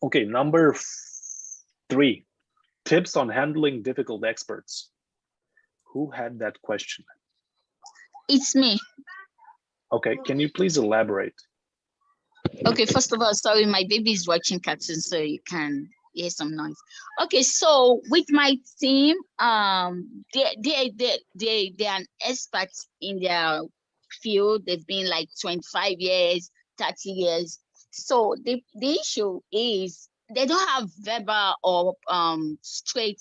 Okay, number 3, tips on handling difficult experts. Who had that question? It's me. Okay, can you please elaborate? Okay, first of all, sorry, my baby is watching cartoons, so you can hear some noise. Okay, so with my team, they are experts in their field. They've been like 25 years, 30 years. So the issue is they don't have verbal or straight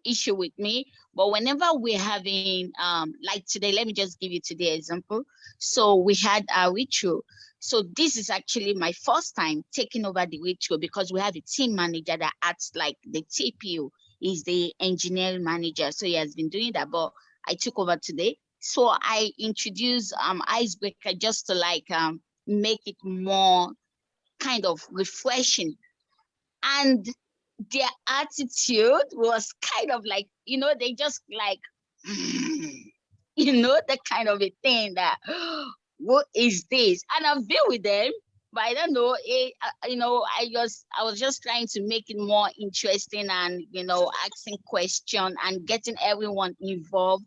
issue with me, but whenever we're having like today, let me just give you today example. So we had a ritual. So this is actually my first time taking over the ritual because we have a team manager that acts like the TPU, is the engineering manager. So he has been doing that, but I took over today. So I introduced icebreaker just to like make it more kind of refreshing. And their attitude was kind of like, they just like, the kind of a thing that, what is this? And I've been with them, but I don't know, I was just trying to make it more interesting and, asking questions and getting everyone involved.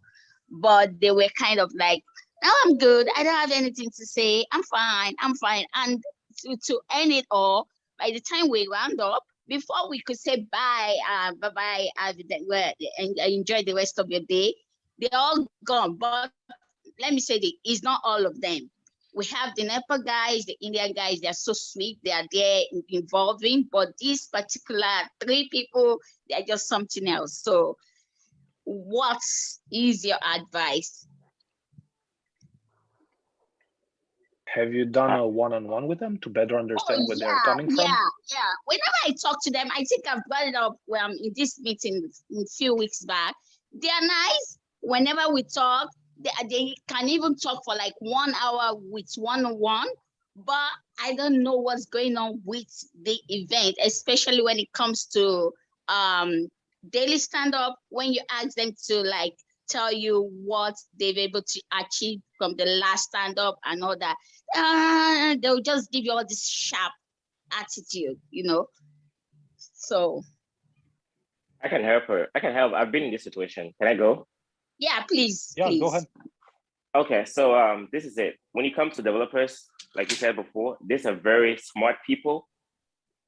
But they were kind of like, no, I'm good. I don't have anything to say. I'm fine. I'm fine. And to end it all, by the time we round up, before we could say bye, bye-bye, enjoy the rest of your day, they're all gone. But let me say it's not all of them. We have the Nepal guys, the Indian guys, they're so sweet. They are there involving, but these particular 3 people, they're just something else. So what is your advice? Have you done a one-on-one with them to better understand where they're coming from? Yeah. Whenever I talk to them, I think I've brought it up in this meeting a few weeks back. They are nice. Whenever we talk, they can even talk for like 1 hour with one-on-one. But I don't know what's going on with the event, especially when it comes to daily stand-up. When you ask them to like tell you what they've able to achieve from the last stand-up and all that, they'll just give you all this sharp attitude, So I can help her. I can help. I've been in this situation. Can I go? Yeah, please. Yeah, please. Go ahead. Okay, so this is it. When it comes to developers, like you said before, these are very smart people.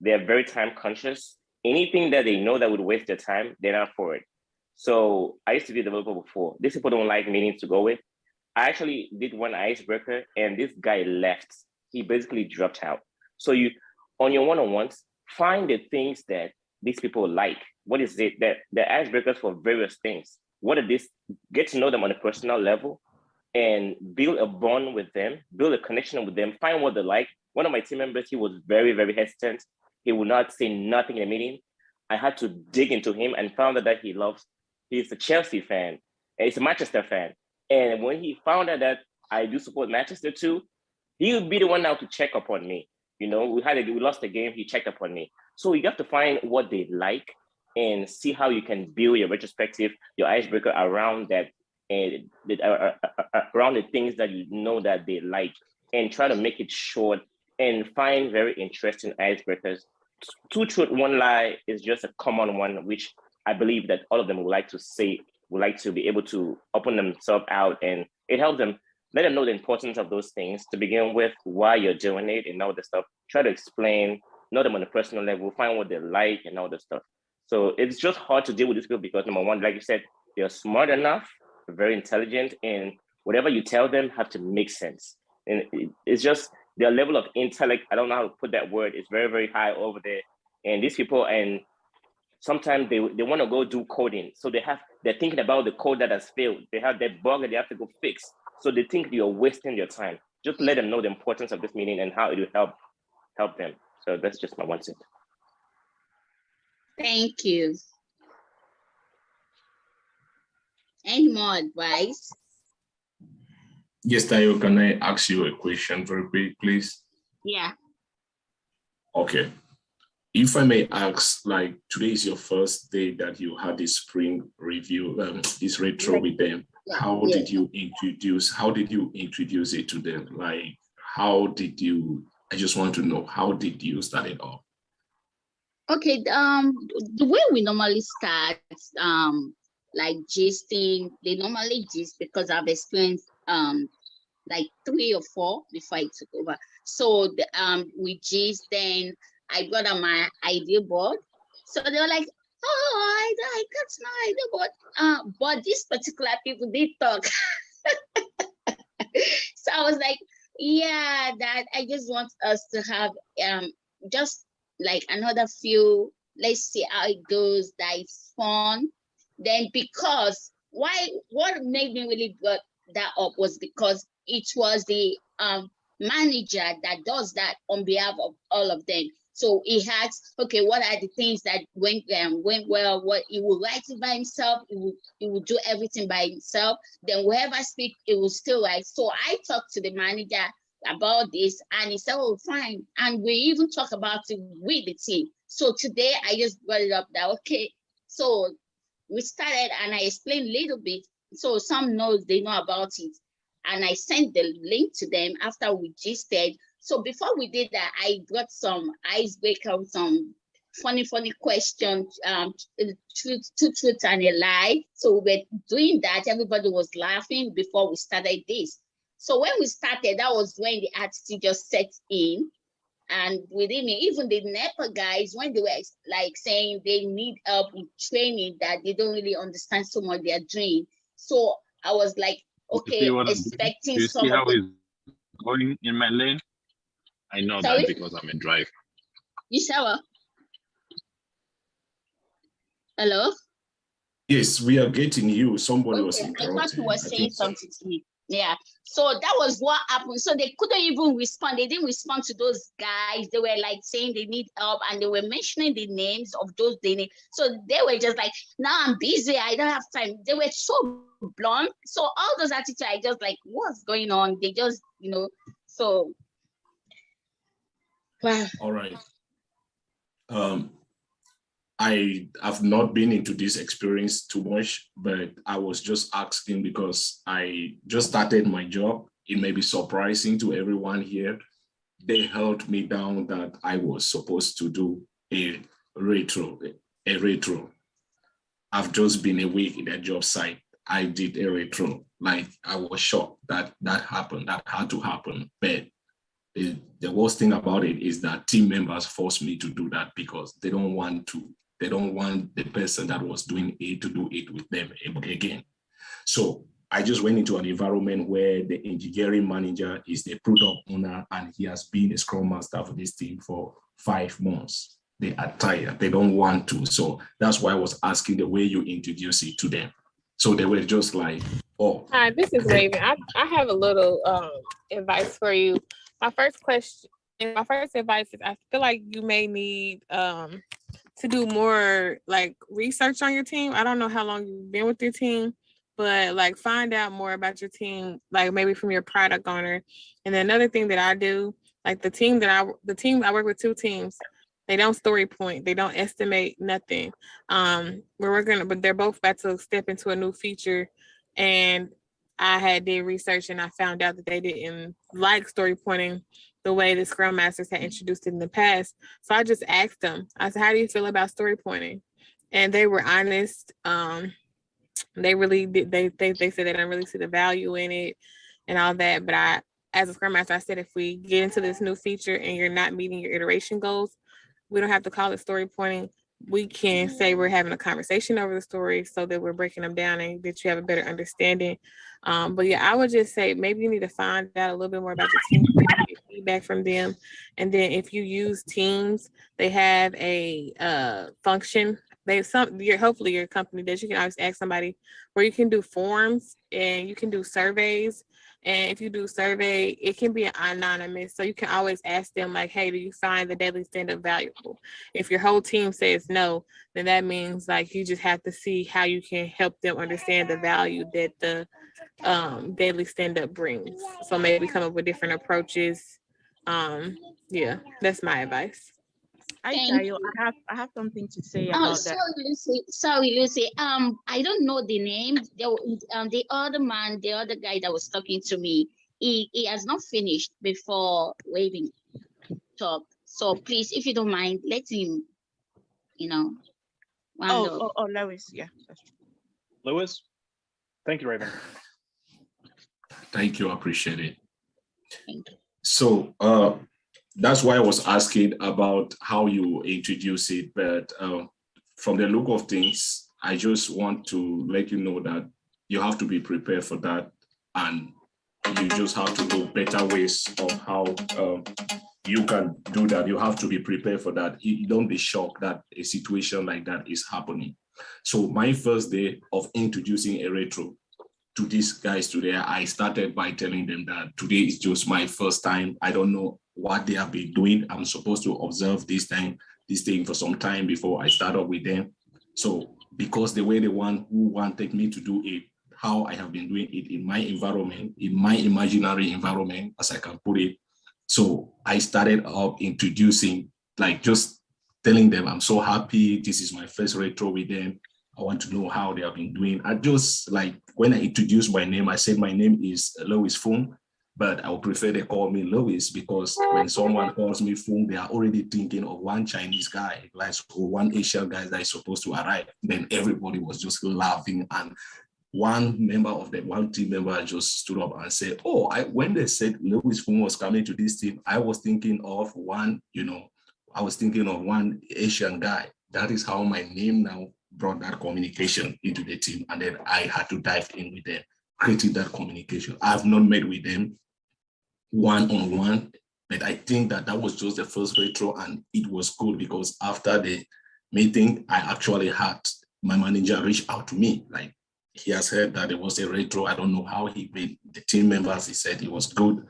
They are very time conscious. Anything that they know that would waste their time, they're not for it. So I used to be a developer before. These people don't like meetings to go with. I actually did one icebreaker and this guy left. He basically dropped out. So you, on your one-on-ones, find the things that these people like. What is it that the icebreakers for various things? What are these? Get to know them on a personal level and build a bond with them, build a connection with them, find what they like. One of my team members, he was very, very hesitant. He would not say nothing in a meeting. I had to dig into him and found out that he's a Chelsea fan, and he's a Manchester fan. And when he found out that I do support Manchester too, he would be the one now to check up on me. We lost the game, he checked up on me. So you have to find what they like and see how you can build your retrospective, your icebreaker around that, and around the things that you know that they like, and try to make it short and find very interesting icebreakers. 2 truth, 1 lie is just a common one, which I believe that all of them would like to say, would like to be able to open themselves out, and it helps them, let them know the importance of those things to begin with, why you're doing it and all the stuff. Try to explain, know them on a personal level, find what they like and all the stuff. So it's just hard to deal with these people because number one, like you said, they're smart enough, very intelligent, and whatever you tell them have to make sense. And it's just their level of intellect, I don't know how to put that word, it's very, very high over there. And these people, and sometimes they want to go do coding. So they're thinking about the code that has failed. They have that bug that they have to go fix. So they think you're wasting your time. Just let them know the importance of this meeting and how it will help them. So that's just my 1 cent. Thank you. Any more advice? Yes, Tayo, can I ask you a question very quick, please? Yeah. Okay. If I may ask, like today is your first day that you had this spring review, this retro with them. How did you introduce it to them? Like, I just want to know, how did you start it off? Okay, the way we normally start, like gisting, they normally gist because I've experienced like 3 or 4 before I took over. So we gist, then I got on my idea board. So they were like, oh, I got no idea board. But these particular people did talk. So I was like, yeah, that I just want us to have just like another few, let's see how it goes, that is fun. Then because what made me really got that up was because it was the manager that does that on behalf of all of them. So he asks, okay, what are the things that went well? What he will write it by himself. He will do everything by himself. Then whoever speak, it will still write. So I talked to the manager about this, and he said, "Oh, fine." And we even talk about it with the team. So today I just brought it up that okay. So we started, and I explained a little bit. So some knows they know about it, and I sent the link to them after we gisted. So before we did that, I brought some icebreaker, some funny questions, truth and a lie. So we were doing that. Everybody was laughing before we started this. So when we started, that was when the attitude just set in. And within me, even the NEPA guys, when they were like saying they need help with training, that they don't really understand so much they're doing. So I was like, okay, expecting you some see of how the... it's going in my lane? I know Sorry? that because I'm a driver. You shower? Hello? Yes, we are getting you. Somebody was Okay, I thought interrupting. you were saying something to me. Yeah. So that was what happened. So they couldn't even respond. They didn't respond to those guys. They were like saying they need help, and they were mentioning the names of those they need. So they were just like, now I'm busy. I don't have time. They were so blunt. So all those attitudes, I just like, what's going on? They just, so. Wow. All right. I have not been into this experience too much, but I was just asking because I just started my job. It may be surprising to everyone here. They held me down that I was supposed to do a retro. I've just been a week in a job site. I did a retro. Like, I was shocked that happened, that had to happen. But the worst thing about it is that team members forced me to do that because they don't want the person that was doing it to do it with them again. So I just went into an environment where the engineering manager is the product owner, and he has been a Scrum Master for this team for 5 months. They are tired. They don't want to. So that's why I was asking the way you introduce it to them. So they were just like, oh. Hi, this is Raven. I have a little advice for you. My first advice is I feel like you may need to do more like research on your team. I don't know how long you've been with your team, but like find out more about your team, like maybe from your product owner. And then another thing that I do, like the team I work with 2 teams. They don't story point. They don't estimate nothing. But they're both about to step into a new feature, and I did research and I found out that they didn't like story pointing the way the Scrum Masters had introduced it in the past. So I just asked them, I said, how do you feel about story pointing? And they were honest. They really did. They said they don't really see the value in it and all that. But as a Scrum Master, I said, if we get into this new feature and you're not meeting your iteration goals, we don't have to call it story pointing. We can say we're having a conversation over the story so that we're breaking them down and that you have a better understanding. But yeah, I would just say maybe you need to find out a little bit more about your team, get feedback from them. And then if you use Teams, they have a function. Hopefully your company that you can always ask somebody where you can do forms and you can do surveys. And if you do survey, it can be anonymous. So you can always ask them like, hey, do you find the daily stand-up valuable? If your whole team says no, then that means like you just have to see how you can help them understand the value that the daily stand-up brings. So maybe come up with different approaches. Yeah, that's my advice. I have something to say about that. Sorry, Lucy. I don't know the name. The other man, the other guy that was talking to me, he has not finished before waving talk. So please, if you don't mind, let him round up. Oh, Lois, yeah. That's true. Lois? Thank you, Raven. Thank you, I appreciate it. Thank you. So that's why I was asking about how you introduce it, but from the look of things, I just want to let you know that you have to be prepared for that, and you just have to know better ways of how you can do that. You have to be prepared for that. You don't be shocked that a situation like that is happening. So my first day of introducing a retro to these guys today, I started by telling them that today is just my first time. I don't know what they have been doing. I'm supposed to observe this thing for some time before I start up with them. So because the way the one who wanted me to do it, how I have been doing it in my environment, in my imaginary environment, as I can put it. So I started up introducing, like just telling them, I'm so happy. This is my first retro with them. I want to know how they have been doing. I just like, when I introduced my name, I said my name is Lois Fung, but I would prefer they call me Lois, because when someone calls me Fung, they are already thinking of one Chinese guy, like one Asian guy that is supposed to arrive. Then everybody was just laughing, and one team member just stood up and said, oh, when they said Lois Fung was coming to this team, I was thinking of one Asian guy. That is how my name now brought that communication into the team. And then I had to dive in with them, creating that communication. I've not met with them one-on-one, but I think that was just the first retro, and it was good because after the meeting, I actually had my manager reach out to me. Like, he has heard that there was a retro. I don't know how he made the team members. He said it was good.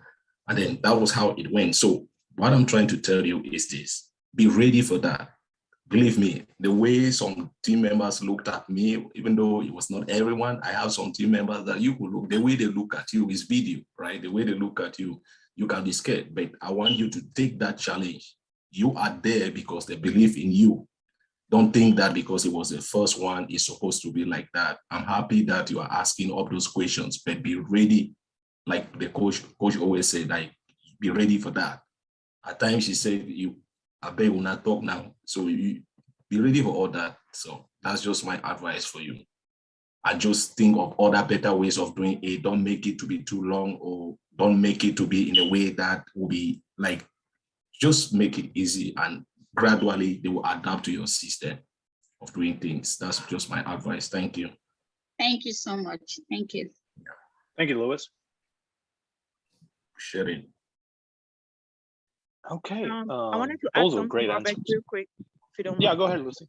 And then that was how it went. So what I'm trying to tell you is this: be ready for that. Believe me, the way some team members looked at me, even though it was not everyone, I have some team members that you could look, the way they look at you is video, right? The way they look at you, you can be scared, but I want you to take that challenge. You are there because they believe in you. Don't think that because it was the first one, it's supposed to be like that. I'm happy that you are asking all those questions, but be ready. Like the coach always said, like, be ready for that. At times she said, I bet will not talk now. So you be ready for all that. So that's just my advice for you. I just think of other better ways of doing it. Don't make it to be too long, or don't make it to be in a way that will be like, just make it easy, and gradually they will adapt to your system of doing things. That's just my advice. Thank you. Thank you so much. Thank you. Thank you, Lois. Sharing. Okay. I wanted to add those were something, great Robert, answers. real quick, if you don't mind. Yeah, go ahead, Lucy.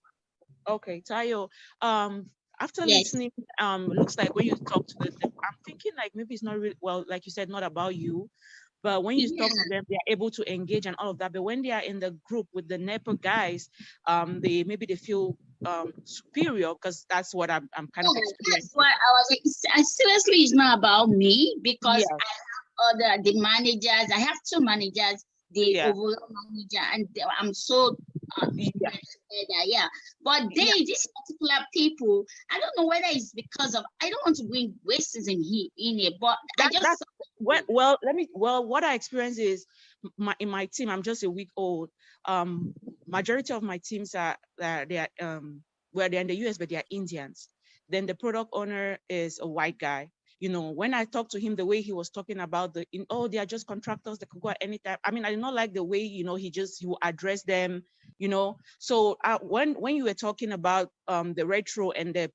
Okay, Tayo. After listening, looks like when you talk to them, I'm thinking like maybe it's not really, well, like you said, not about you, but when you talk to them, they are able to engage and all of that. But when they are in the group with the NEPA guys, they feel superior, because that's what I'm kind of experiencing. That's why I was like, seriously, it's not about me, because I have the managers. I have two managers, the overall manager, and I'm so but these particular people, I don't know whether it's because of, I don't want to bring racism in here, but what I experience is in my team, I'm just a week old. Majority of my teams are they're in the US, but they are Indians. Then the product owner is a white guy. You know, when I talked to him, the way he was talking about they are just contractors, they could go at any time. I mean, I did not like the way, he will address them, So when you were talking about the retro and the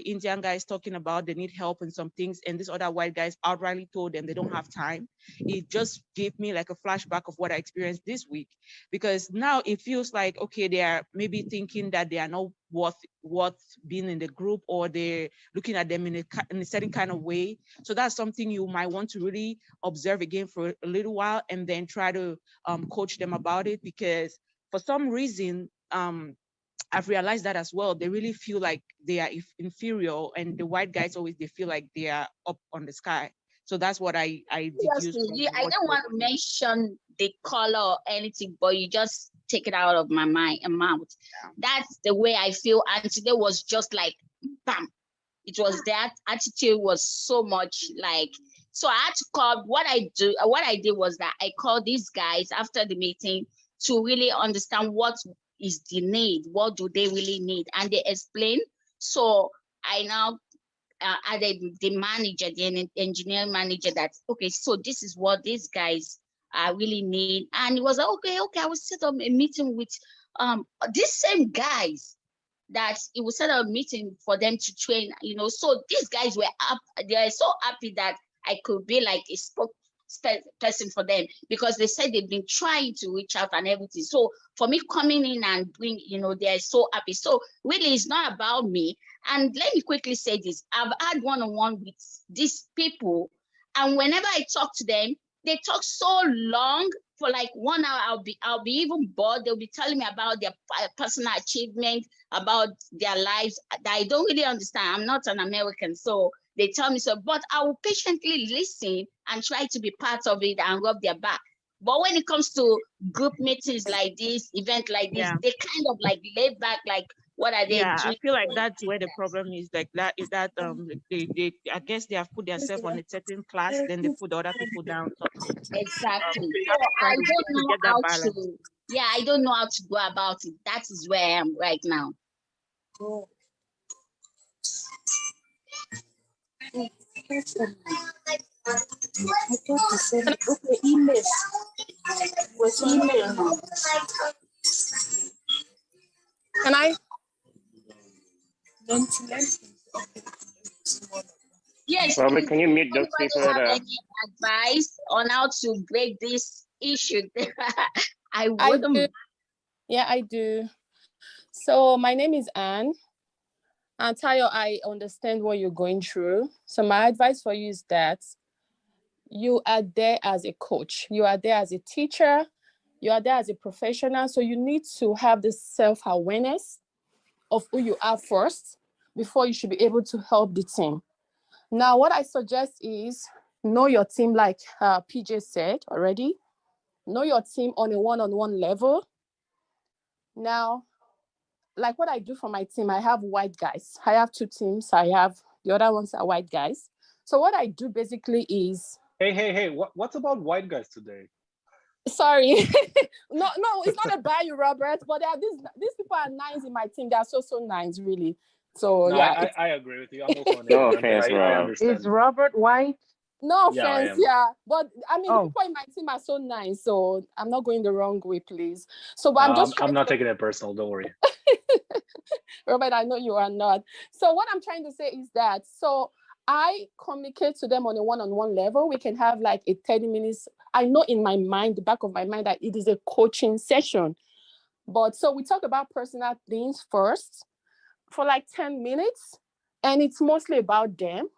Indian guys talking about they need help in some things, and these other white guys outrightly told them they don't have time, it just gave me like a flashback of what I experienced this week. Because now it feels like, okay, they are maybe thinking that they are not worth being in the group, or they're looking at them in a certain kind of way. So that's something you might want to really observe again for a little while, and then try to coach them about it. Because for some reason, I've realized that as well. They really feel like they are inferior, and the white guys they feel like they are up on the sky. So that's what I deduced. I don't want to mention the color or anything, but you just take it out of my mouth. That's the way I feel. And today was just like, bam. It was that attitude was so much like, so I had to call. What I did was that I called these guys after the meeting to really understand what is the need? What do they really need? And they explain. So I now added the manager, the engineer manager, that, okay, so this is what these guys really need. And it was like, okay, I will set up a meeting with these same guys, that it was set up a meeting for them to train, so these guys were up, they are so happy that I could be like a spokesperson for them, because they said they've been trying to reach out and everything. So for me coming in and bring, they're so happy. So really it's not about me. And let me quickly say this, I've had one-on-one with these people, and whenever I talk to them, they talk so long, for like 1 hour. I'll be even bored. They'll be telling me about their personal achievement, about their lives that I don't really understand. I'm not an American, so they tell me so, but I will patiently listen and try to be part of it and rub their back. But when it comes to group meetings like this, event like this, they kind of like lay back, like, what are they doing? I feel like that's where the problem is. Like that is that they I guess they have put themselves on a certain class, then they put other people down. So, Exactly. you So have to try I to don't know get that how balance. to. Yeah, I don't know how to go about it. That is where I am right now. Can I? Yes. Robert, can you mute those Anybody people? have any advice on how to break this issue? I wouldn't. do. Yeah, I do. So my name is Anne. And Tayo, I understand what you're going through. So my advice for you is that you are there as a coach. You are there as a teacher. You are there as a professional. So you need to have this self-awareness of who you are first before you should be able to help the team. Now, what I suggest is know your team, like PJ said already. Know your team on a one-on-one level. Now, like what I do for my team, I have white guys. I have 2 teams. The other ones are white guys. So what I do basically is... Hey, what's about white guys today? Sorry. no, it's not about you, Robert, but there are these people are nice in my team. They are so nice, really. So no, yeah. I agree with you. I'm also an No Indian, offense, but I Rob. understand. Is Robert white? No Yeah, I offense, am. yeah. But I mean, the Oh. people in my team are so nice, so I'm not going the wrong way, please. So but I'm not taking it personal, don't worry. Robert, I know you are not. So what I'm trying to say is that, so I communicate to them on a one-on-one level. We can have like a 30 minutes. I know in my mind, the back of my mind, that it is a coaching session. But so we talk about personal things first for like 10 minutes, and it's mostly about them.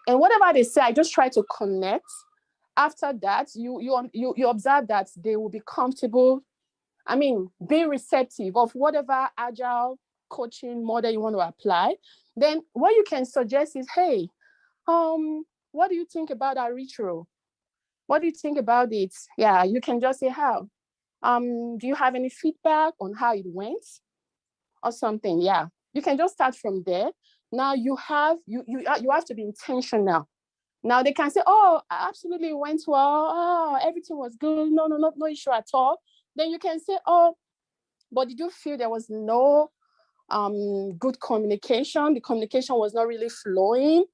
And whatever they say, I just try to connect. After that, you observe that they will be comfortable. I mean, be receptive of whatever agile coaching model you want to apply. Then what you can suggest is, hey, what do you think about our retro? What do you think about it? Yeah, you can just say how. Do you have any feedback on how it went or something? Yeah, you can just start from there. Now you have to be intentional. Now they can say, oh, absolutely it went well. Oh, everything was good. No issue at all. Then you can say, oh, but did you feel there was no good communication? The communication was not really flowing.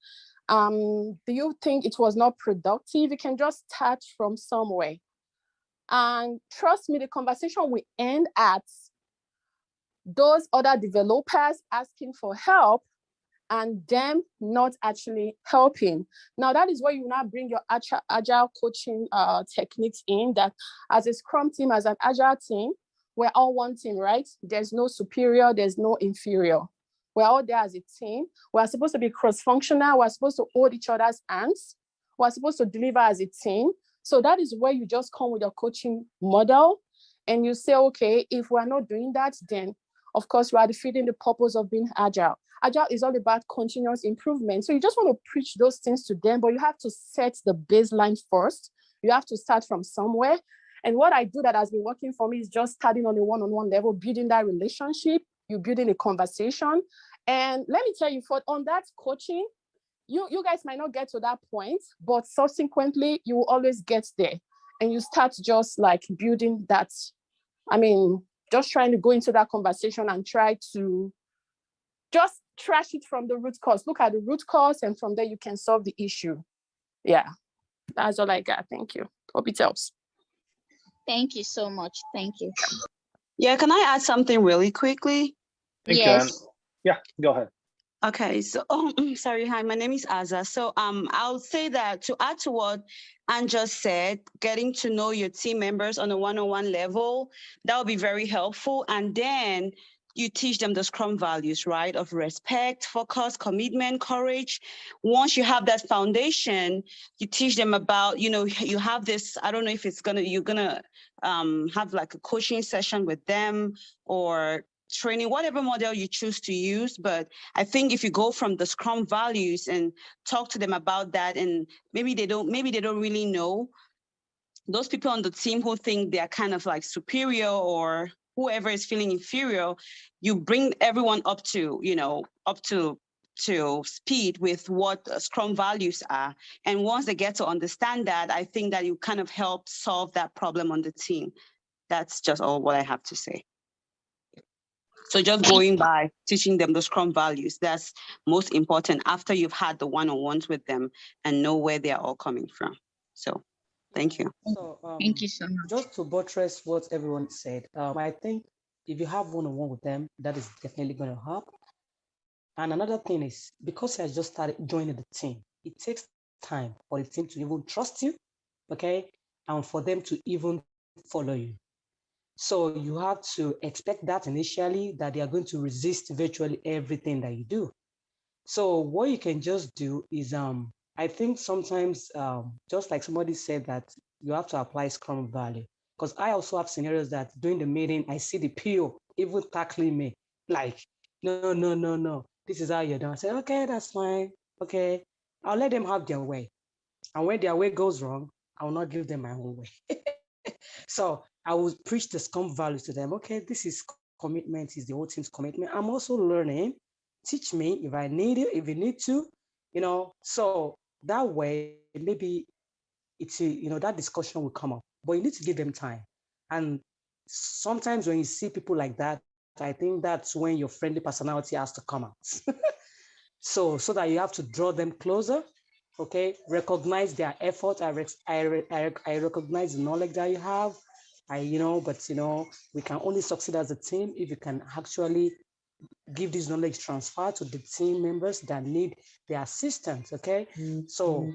Do you think it was not productive? You can just start from somewhere. And trust me, the conversation will end at those other developers asking for help and them not actually helping. Now, that is where you now bring your agile coaching techniques in, that as a Scrum team, as an agile team, we're all one team, right? There's no superior, there's no inferior. We're all there as a team. We're supposed to be cross-functional. We're supposed to hold each other's hands. We're supposed to deliver as a team. So that is where you just come with your coaching model and you say, okay, if we're not doing that, then of course, we are defeating the purpose of being agile. Agile is all about continuous improvement. So you just want to preach those things to them, but you have to set the baseline first. You have to start from somewhere. And what I do that has been working for me is just starting on a one-on-one level, building that relationship, you building a conversation. And let me tell you, on that coaching, you guys might not get to that point, but subsequently, you will always get there. And you start just like building that, just trying to go into that conversation and try to just trash it from the root cause. Look at the root cause, and from there you can solve the issue. Yeah, that's all I got. Thank you. Hope it helps. Thank you so much. Thank you. Yeah, can I add something really quickly? Yes. Yeah, go ahead. Okay, so sorry, hi, my name is Aza. So I'll say that to add to what Anne just said, getting to know your team members on a one-on-one level, that would be very helpful. And then you teach them the Scrum values, right? Of respect, focus, commitment, courage. Once you have that foundation, you teach them about, you have this, I don't know if you're gonna have like a coaching session with them or training, whatever model you choose to use. But I think if you go from the Scrum values and talk to them about that, and maybe they don't really know, those people on the team who think they're kind of like superior or whoever is feeling inferior, you bring everyone up to speed with what Scrum values are. And once they get to understand that, I think that you kind of help solve that problem on the team. That's just all what I have to say. So just going by teaching them the Scrum values, that's most important after you've had the one-on-ones with them and know where they're all coming from. So thank you. So, Thank you so much. just to buttress what everyone said, I think if you have one-on-one with them, that is definitely going to help. And another thing is, because I just started joining the team, it takes time for the team to even trust you, okay? And for them to even follow you. So you have to expect that initially, that they are going to resist virtually everything that you do. So what you can just do is, I think sometimes, just like somebody said, that you have to apply Scrum value. Because I also have scenarios that during the meeting, I see the PO even tackling me, like, no, this is how you're done. I say, okay, that's fine. Okay, I'll let them have their way. And when their way goes wrong, I will not give them my own way. So I will preach the Scrum values to them. Okay, this is commitment, is the whole team's commitment. I'm also learning. Teach me if I need it, if you need to, so that way, maybe it's, that discussion will come up, but you need to give them time. And sometimes when you see people like that, I think that's when your friendly personality has to come out. so that you have to draw them closer. Okay, recognize their effort. I recognize the knowledge that you have. But we can only succeed as a team if you can actually give this knowledge transfer to the team members that need the assistance. Okay, so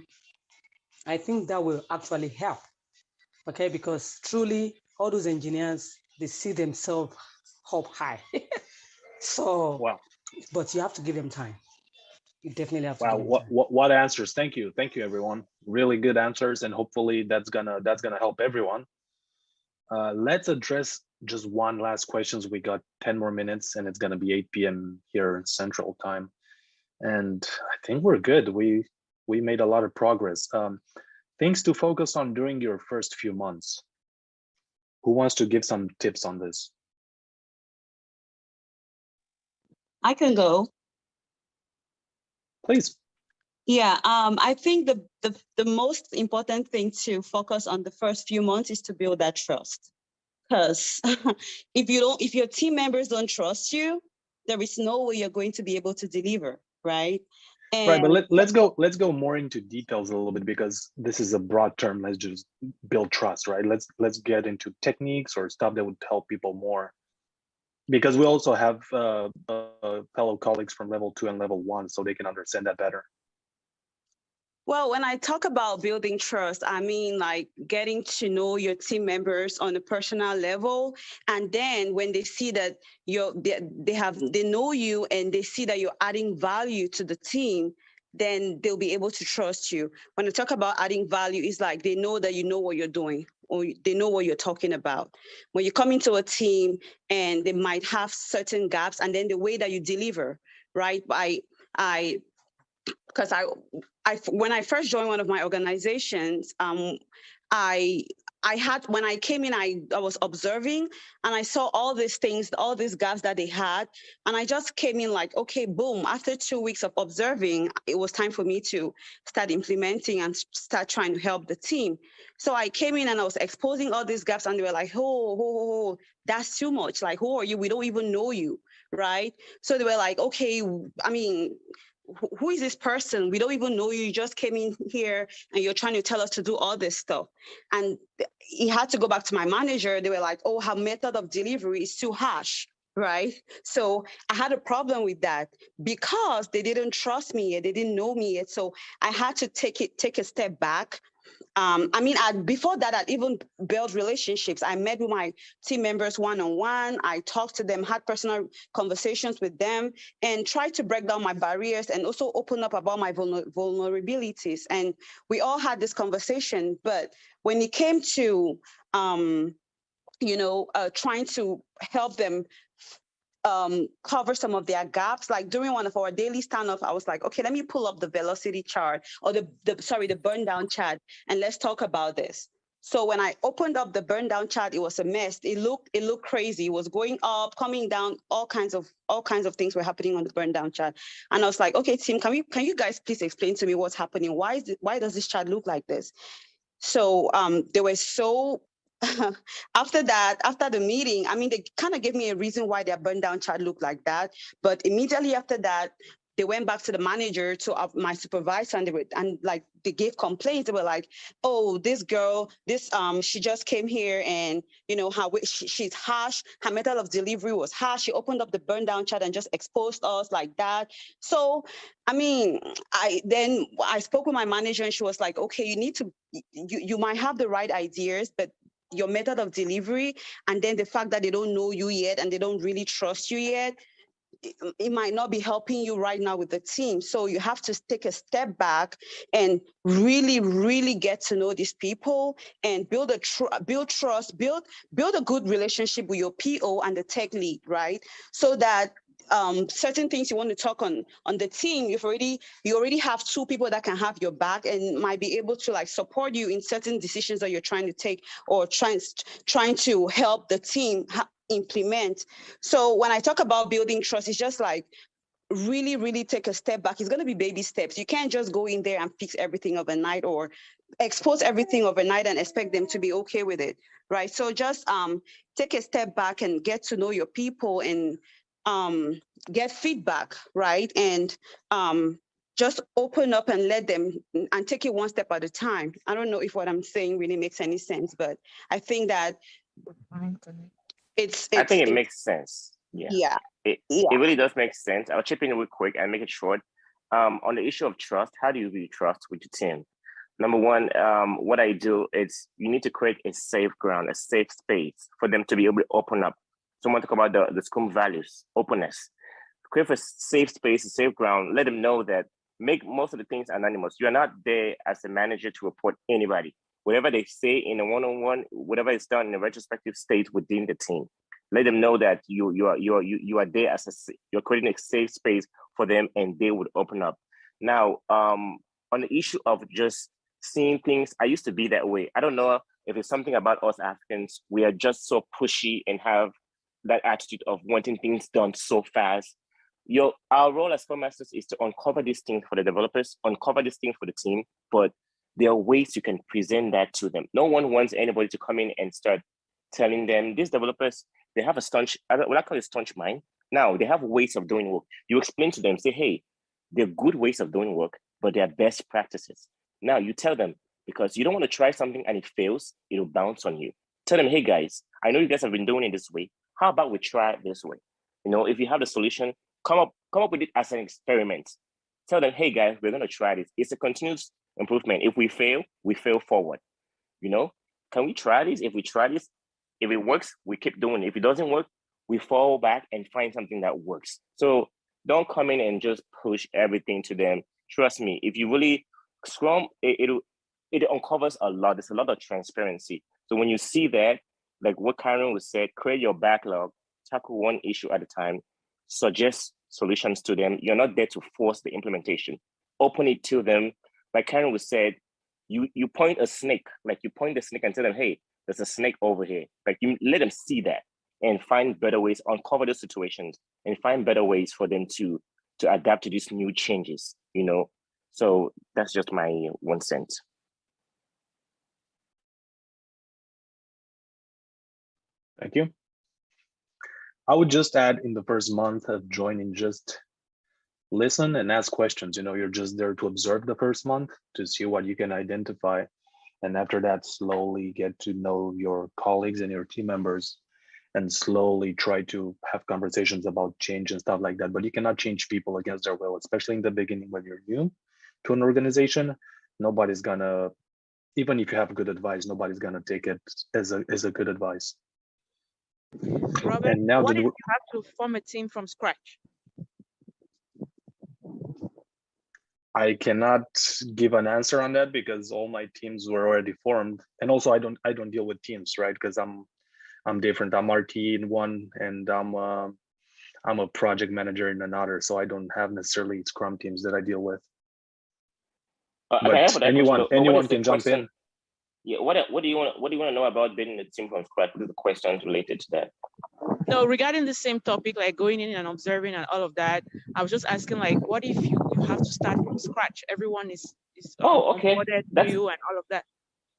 I think that will actually help. Okay, because truly all those engineers, they see themselves up high. So, Wow. But you have to give them time. You definitely have to. Wow, what answers? Thank you, everyone. Really good answers, and hopefully that's gonna help everyone. Let's address just one last questions. We got 10 more minutes, and it's gonna be 8 p.m. here in Central Time, and I think we're good. We made a lot of progress. Things to focus on during your first few months. Who wants to give some tips on this? I can go. Please. Yeah, I think the most important thing to focus on the first few months is to build that trust. Because if your team members don't trust you, there is no way you're going to be able to deliver, right? Right, but let's go more into details a little bit, because this is a broad term. Let's just build trust, right? Let's get into techniques or stuff that would help people more, because we also have fellow colleagues from level 2 and level 1, so they can understand that better. Well, when I talk about building trust, I mean like getting to know your team members on a personal level. And then when they see that they know you and they see that you're adding value to the team, then they'll be able to trust you. When I talk about adding value, it's like they know that you know what you're doing, or they know what you're talking about. When you come into a team and they might have certain gaps, and then the way that you deliver, right? Because when I first joined one of my organizations, I when I came in, I was observing and I saw all these things, all these gaps that they had. And I just came in like, okay, boom. After 2 weeks of observing, it was time for me to start implementing and start trying to help the team. So I came in and I was exposing all these gaps and they were like, oh, that's too much. Like, who are you? We don't even know you, right? So they were like, okay, I mean, who is this person? We don't even know you. You just came in here and you're trying to tell us to do all this stuff. And he had to go back to my manager. They were like, oh, her method of delivery is too harsh, right? So I had a problem with that because they didn't trust me yet. They didn't know me yet. So I had to take a step back. I mean, before that, I'd even built relationships. I met with my team members one-on-one. I talked to them, had personal conversations with them, and tried to break down my barriers and also open up about my vulnerabilities. And we all had this conversation. But when it came to, trying to help them cover some of their gaps. Like during one of our daily stand-up, I was like, okay, let me pull up the velocity chart or the burn down chart and let's talk about this. So when I opened up the burn down chart, it was a mess. It looked crazy. It was going up, coming down, all kinds of things were happening on the burn down chart. And I was like, okay, team, can you guys please explain to me what's happening? Why does this chart look like this? So they were so after the meeting, I mean, they kind of gave me a reason why their burn down chart looked like that. But immediately after that, they went back to the manager, to my supervisor, and they gave complaints. They were like, "Oh, this girl, she just came here, and she's harsh. Her method of delivery was harsh. She opened up the burn down chat and just exposed us like that." So, I mean, I spoke with my manager, and she was like, "Okay, you might have the right ideas, but your method of delivery, and then the fact that they don't know you yet and they don't really trust you yet, it might not be helping you right now with the team. So you have to take a step back and really, really get to know these people and build trust, build a good relationship with your PO and the tech lead, right? So that certain things you want to talk on the team, you already have two people that can have your back and might be able to support you in certain decisions that you're trying to take or trying to help the team implement. So when I talk about building trust, it's just really, really take a step back. It's going to be baby steps. You can't just go in there and fix everything overnight or expose everything overnight and expect them to be okay with it, right? So just take a step back and get to know your people and get feedback, right? And just open up and let them and take it one step at a time. I don't know if what I'm saying really makes any sense, but I think that I think it makes sense. Yeah. It really does make sense. I'll chip in real quick and make it short. On the issue of trust, how do you build trust with your team? Number one, what I do is you need to create a safe ground, a safe space for them to be able to open up. So I want to talk about the Scrum values, openness. Create a safe space, a safe ground. Let them know that make most of the things anonymous. You are not there as a manager to report anybody. Whatever they say in a one-on-one, whatever is done in a retrospective state within the team, let them know that you are there you're creating a safe space for them, and they would open up. Now, on the issue of just seeing things, I used to be that way. I don't know if it's something about us Africans. We are just so pushy and have that attitude of wanting things done so fast. Our role as Scrum Masters is to uncover these things for the developers, uncover these things for the team, but there are ways you can present that to them. No one wants anybody to come in and start telling them, these developers, they have a staunch, what I call a staunch mind. Now, they have ways of doing work. You explain to them, say, hey, they're good ways of doing work, but they're best practices. Now, you tell them, because you don't want to try something and it fails, it'll bounce on you. Tell them, hey, guys, I know you guys have been doing it this way. How about we try it this way? If you have the solution, come up with it as an experiment. Tell them, hey, guys, we're going to try this. It's a continuous improvement. If we fail forward. Can we try this? If we try this, if it works, we keep doing it. If it doesn't work, we fall back and find something that works. So don't come in and just push everything to them. Trust me, if you really Scrum, it uncovers a lot. There's a lot of transparency. So when you see that, like what Karen was said, create your backlog, tackle one issue at a time, suggest solutions to them. You're not there to force the implementation. Open it to them. Like Karen was said, you point a snake, like you point the snake and tell them, hey, there's a snake over here. Like, you let them see that and find better ways, uncover those situations and find better ways for them to adapt to these new changes, you know? So that's just my 1 cent. Thank you. I would just add, in the first month of joining, just listen and ask questions. You know, you're just there to observe the first month to see what you can identify. And after that, slowly get to know your colleagues and your team members and slowly try to have conversations about change and stuff like that. But you cannot change people against their will, especially in the beginning when you're new to an organization. Nobody's gonna, even if you have good advice, nobody's gonna take it as a good advice. Robert, And now what if you have to form a team from scratch? I cannot give an answer on that because all my teams were already formed, and also I don't deal with teams, right? Because I'm different. I'm RT in one, and I'm a project manager in another, so I don't have necessarily Scrum teams that I deal with. But anyone can jump in. Yeah, what do you want to know about building a team from scratch? What are the questions related to that? No, regarding the same topic, like going in and observing and all of that, I was just asking, like, what if you have to start from scratch? Everyone is onboarded to you and all of that.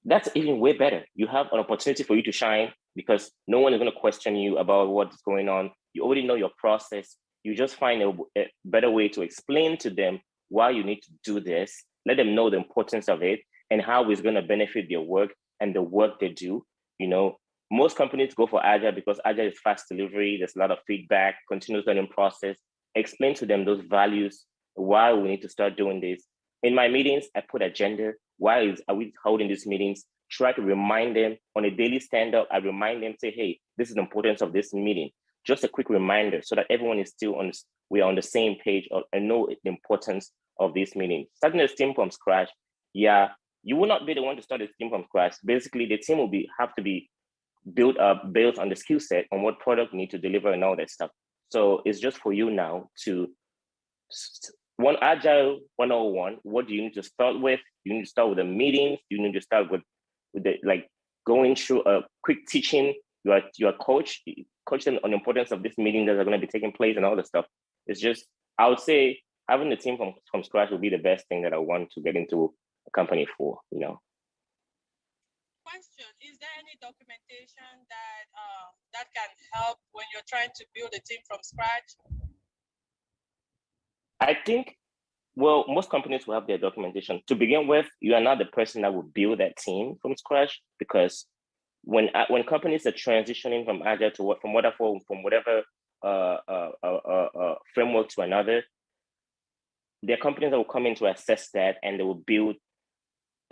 That's even way better. You have an opportunity for you to shine because no one is going to question you about what's going on. You already know your process. You just find a better way to explain to them why you need to do this. Let them know the importance of it and how it's going to benefit their work and the work they do. You know, most companies go for Agile because Agile is fast delivery. There's a lot of feedback, continuous learning process. Explain to them those values, why we need to start doing this. In my meetings, I put agenda. Why are we holding these meetings? Try to remind them on a daily stand-up. I remind them, say, hey, this is the importance of this meeting. Just a quick reminder so that everyone is still we are on the same page and know the importance of this meeting. Starting a team from scratch, yeah, you will not be the one to start a team from scratch. Basically, the team will have to be built up based on the skill set on what product you need to deliver and all that stuff. So it's just for you now to one Agile 101. What do you need to start with? You need to start with the meetings. You need to start with the, like, going through a quick teaching. You are coach them on the importance of this meeting that are going to be taking place and all that stuff. It's just, I would say having the team from scratch would be the best thing that I want to get into a company for, you know. Question: is there any documentation that can help when you're trying to build a team from scratch? I think, well, most companies will have their documentation. To begin with, you are not the person that will build that team from scratch, because when companies are transitioning from Agile to whatever framework to another, there are companies that will come in to assess that, and they will build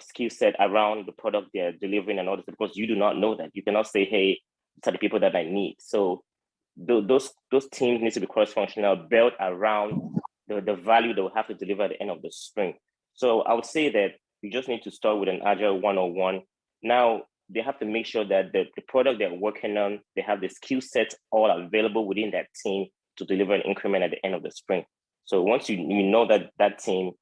skill set around the product they're delivering and all this, because you do not know that. You cannot say, hey, these are the people that I need. So those teams need to be cross-functional, built around the value they will have to deliver at the end of the sprint. So I would say that you just need to start with an Agile 101. Now, they have to make sure that the product they're working on, they have the skill sets all available within that team to deliver an increment at the end of the sprint. So once you know that team,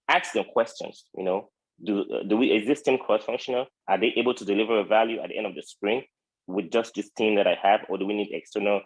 ask them questions, you know, is this team cross-functional? Are they able to deliver a value at the end of the sprint with just this team that I have, or do we need external